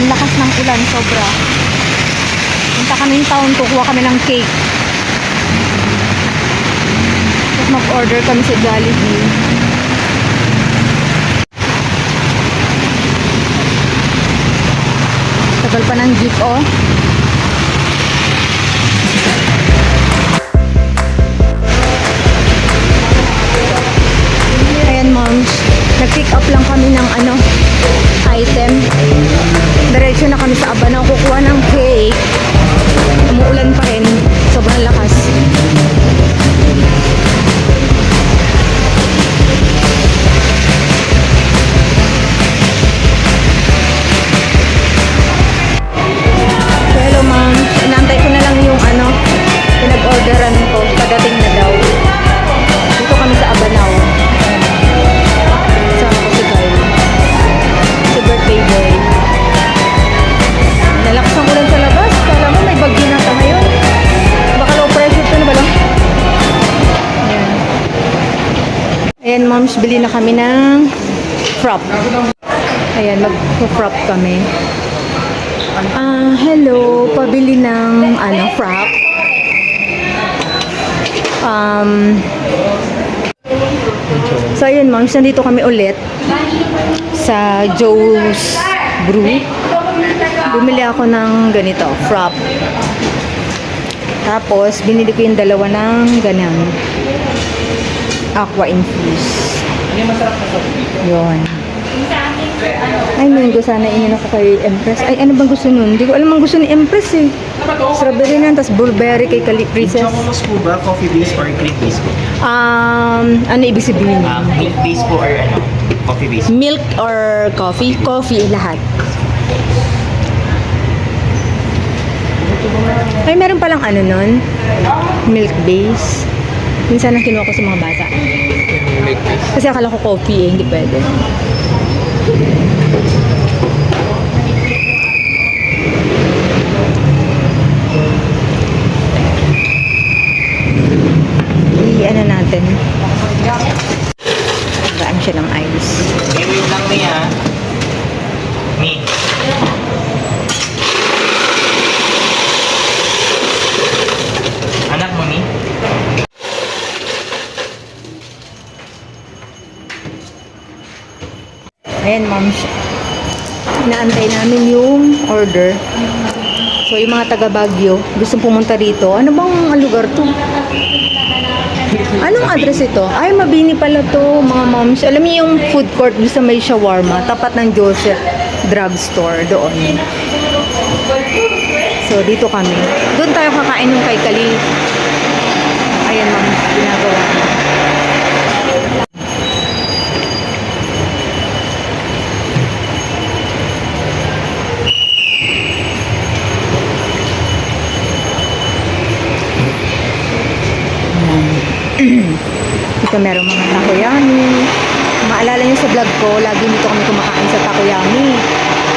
ulan, lakas ng ulan, sobra. Punta kami yung town, kukuha kami ng cake. Tapos mag-order kami sa Jollibee. Tagal pa ng jeep, oh. Ayan, moms. Nag-pick up lang kami ng item. Diretso na kami sa Abanaw kukuha ng cake. Umuulan pa rin. Sobrang lakas. So, hello, ma'am. Inaantay ko na lang yung pinag-orderan ko. Padating na daw. Dito kami sa Abanaw. Sama ko si Kyle. Si birthday boy. Nalakas ang ulan sa labas. Kala mo may bagyo na ito ngayon. Baka low pressure ito na ba lang? Ayan. Ayan, moms. Bili na kami ng frap. Ayan, mag-frap kami. Hello. Pabili ng frap. So, ayun, moms. Nandito kami ulit sa Joe's Brew. Bumili ako ng ganito, frap. Tapos, binili ko yung dalawa ng ganyan. Aqua infused. Yun. Ay, mango. Sana inin ako kay Empress. Ay, ano bang gusto nun? Hindi ko alam ang gusto ni Empress eh. Strawberry na, tapos blueberry kay Princess. Chocomos po ba? Coffee base or cream base po? Ano ibig sabihin? Milk base po or coffee base? Milk or coffee? Coffee, lahat. Ay, meron palang nun? Milk base. Minsan ang kinuha ko sa mga bata. Milk base. Kasi akala ko coffee eh, hindi pwede. I-ano natin. Gaan siya ng ice. Hey, wait lang niya. Me. Anak mo, ni? Ayan, moms. Inaantay namin yung order. So, yung mga taga Baguio, gustong pumunta rito. Ano bang lugar to? Anong address ito? Ay, Mabini pala to, mga moms. Alam niyo yung food court sa may shawarma, tapat ng Joseph Drugstore doon. So, dito kami. Doon tayo kakain ng kay Kali. Ayan, moms, ginagawa. Dito meron mga takoyami. Maalala niyo sa vlog ko, lagi dito kami kumakain sa takoyami.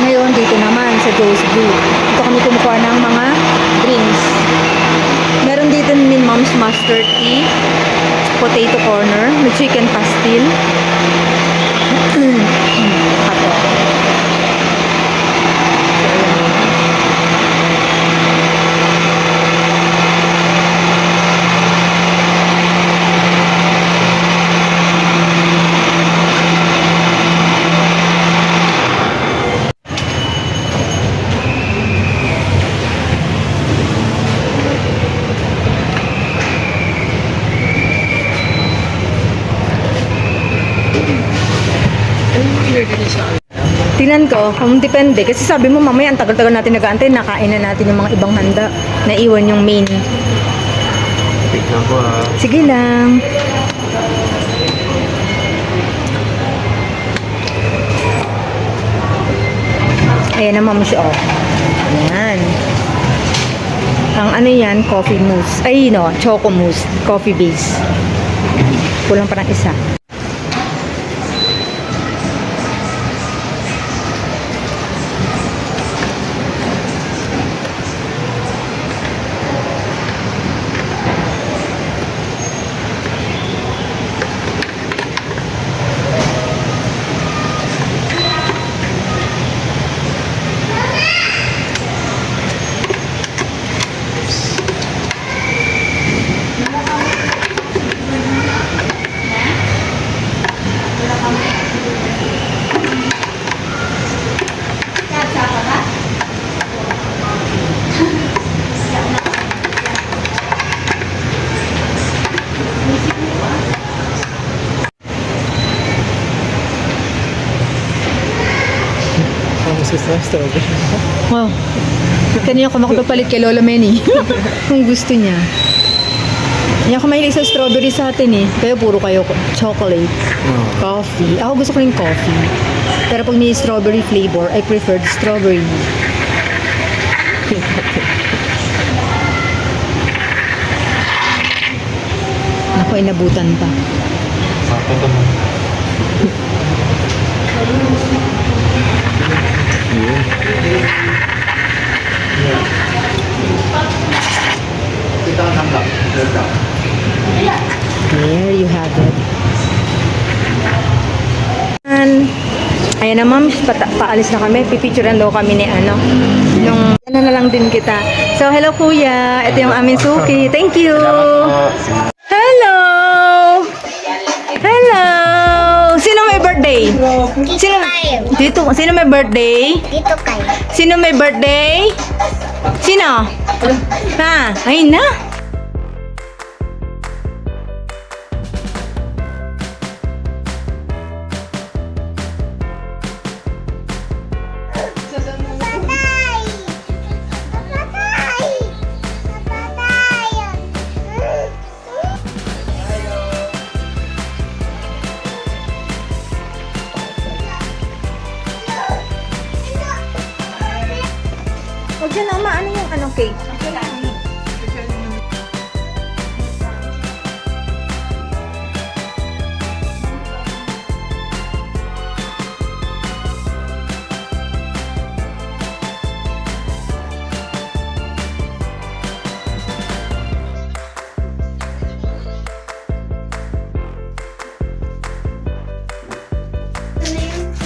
Ngayon, dito naman sa Joe's Brew. Dito kami kumukuha ng mga drinks. Meron dito min mom's mustard tea, potato corner, may chicken pastil. Ato. Tingnan ko kung depende. Kasi sabi mo mamaya ang tagal-tagal natin nag-aantay, nakain na natin yung mga ibang handa. Naiwan yung main. Wait lang po ha. Sige lang. Ayan na, ma'am siya. Oh. Ayan. Ang ano yan, coffee mousse. Ay, no, choco mousse. Coffee base. Kulang pa ng isa. Strawberry. Wow. Kanina ko makapapalit kay Lola Menny. Kung gusto niya. Hindi ako mahilig sa strawberry sa atin eh. Kaya puro kayo chocolate, coffee. Ako gusto ko rin coffee. Pero pag may strawberry flavor, I prefer the strawberry. Ako, inabutan pa. Sakto naman. There you have it. Ayan na ma'am, paalis na kami. Pipicturean daw kami ni ano. Nung ano na lang din kita. So hello kuya, ito yung aming suki. Thank you. Hello. Hello. Sino may birthday? Sino? Dito. Sino may birthday? Dito kayo. Sino may birthday? Sino? Ha? Ayun na. Patay! Patay! Patay! Huwag dyan na, ano yung ano cake?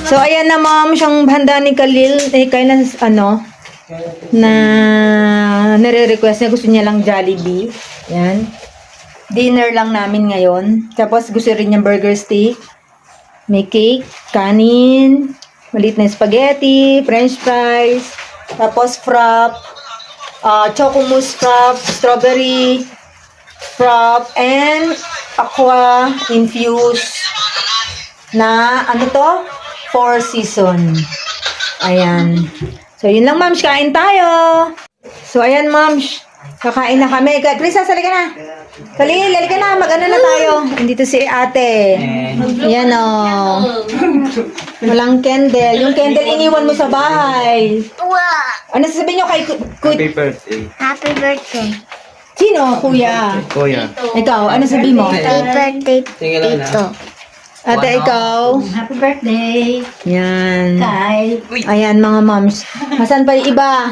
So, ayan na ma'am, siyang handa ni Khalil. Kaya na, ano, na nare-request niya. Gusto niya lang Jollibee. Yan. Dinner lang namin ngayon. Tapos, gusto rin niya burger steak. May cake, kanin, maliit na spaghetti, french fries, tapos frap, choco mousse frap, strawberry frap, and aqua infused na, ano to? Four season. Ayan. So, yun lang, ma'ams. Kain tayo. So, ayan, ma'ams. Kakain na kami. Please, sasali ka na. Khalil, halika na. Mag-ano na tayo. Andito si ate. Ayan, o. Walang candle. Yung candle iniwan mo sa bahay. Wow! Ano sasabihin nyo kay Happy birthday. Happy birthday. Sino, kuya? Kuya. Ikaw, ano sabihin mo? Happy birthday, Tito. Ate, ikaw? Happy birthday, Yan. Kyle. Ayan, mga moms. Masan pa yung iba?